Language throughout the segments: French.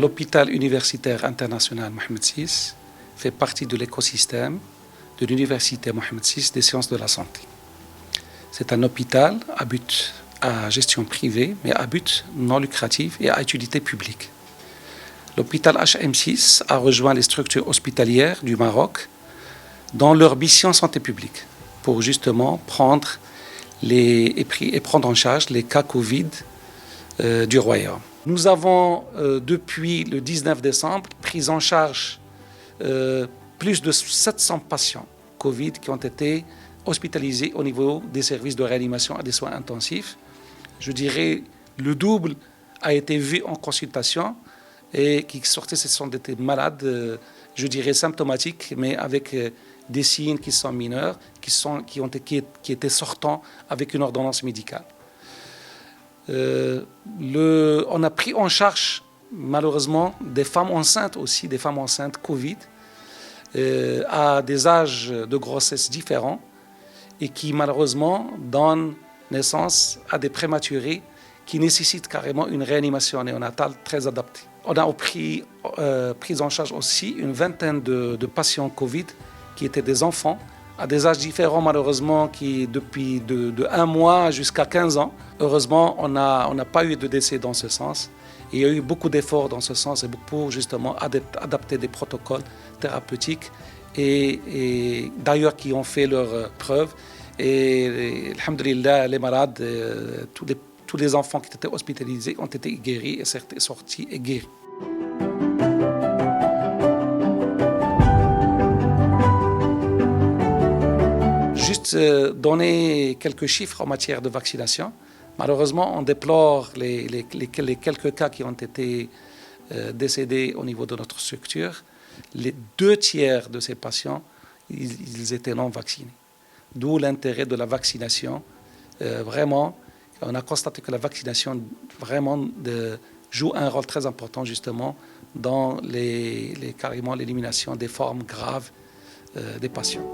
L'hôpital universitaire international Mohamed VI fait partie de l'écosystème de l'université Mohamed VI des sciences de la santé. C'est un hôpital à gestion privée, mais à but non lucratif et à utilité publique. L'hôpital HM6 a rejoint les structures hospitalières du Maroc dans leur mission santé publique pour justement prendre en charge les cas Covid du Royaume. Nous avons, depuis le 19 décembre, pris en charge plus de 700 patients Covid qui ont été hospitalisés au niveau des services de réanimation et des soins intensifs. Je dirais le double a été vu en consultation et qui sortaient, ce sont des malades, je dirais symptomatiques, mais avec des signes qui sont mineurs, qui étaient sortants avec une ordonnance médicale. On a pris en charge malheureusement des femmes enceintes aussi, des femmes enceintes Covid, à des âges de grossesse différents et qui malheureusement donnent naissance à des prématurés qui nécessitent carrément une réanimation néonatale très adaptée. On a pris en charge aussi une vingtaine de patients Covid qui étaient des enfants à des âges différents malheureusement, qui depuis de 1 mois jusqu'à 15 ans. Heureusement, on n'a pas eu de décès dans ce sens. Et il y a eu beaucoup d'efforts dans ce sens pour justement adapter des protocoles thérapeutiques et d'ailleurs qui ont fait leurs preuves. Et alhamdoulilah, les malades, tous les enfants qui étaient hospitalisés ont été guéris et sortis et guéris. Juste donner quelques chiffres en matière de vaccination. Malheureusement, on déplore les quelques cas qui ont été décédés au niveau de notre structure. Les 2/3 de ces patients, ils étaient non vaccinés. D'où l'intérêt de la vaccination. Vraiment, on a constaté que la vaccination vraiment joue un rôle très important justement dans carrément l'élimination des formes graves des patients.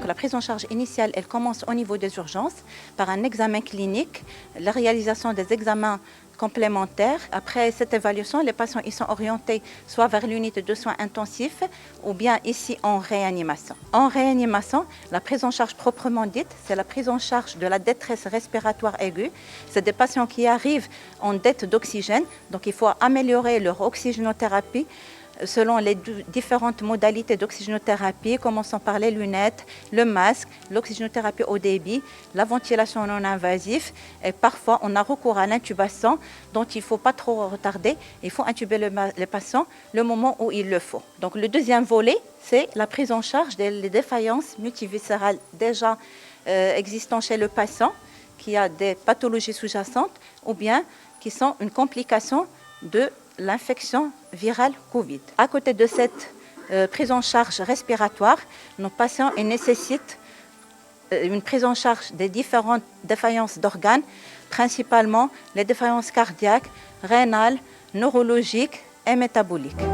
La prise en charge initiale, elle commence au niveau des urgences par un examen clinique, la réalisation des examens complémentaires. Après cette évaluation, les patients ils sont orientés soit vers l'unité de soins intensifs ou bien ici en réanimation. En réanimation, la prise en charge proprement dite, c'est la prise en charge de la détresse respiratoire aiguë. C'est des patients qui arrivent en dette d'oxygène, donc il faut améliorer leur oxygénothérapie selon les différentes modalités d'oxygénothérapie, commençant par les lunettes, le masque, l'oxygénothérapie au débit, la ventilation non invasive. Et parfois, on a recours à l'intubation, dont il ne faut pas trop retarder. Il faut intuber le patient le moment où il le faut. Donc, le deuxième volet, c'est la prise en charge des défaillances multiviscérales déjà existantes chez le patient, qui a des pathologies sous-jacentes ou bien qui sont une complication de l'infection virale Covid. À côté de cette prise en charge respiratoire, nos patients nécessitent une prise en charge des différentes défaillances d'organes, principalement les défaillances cardiaques, rénales, neurologiques et métaboliques.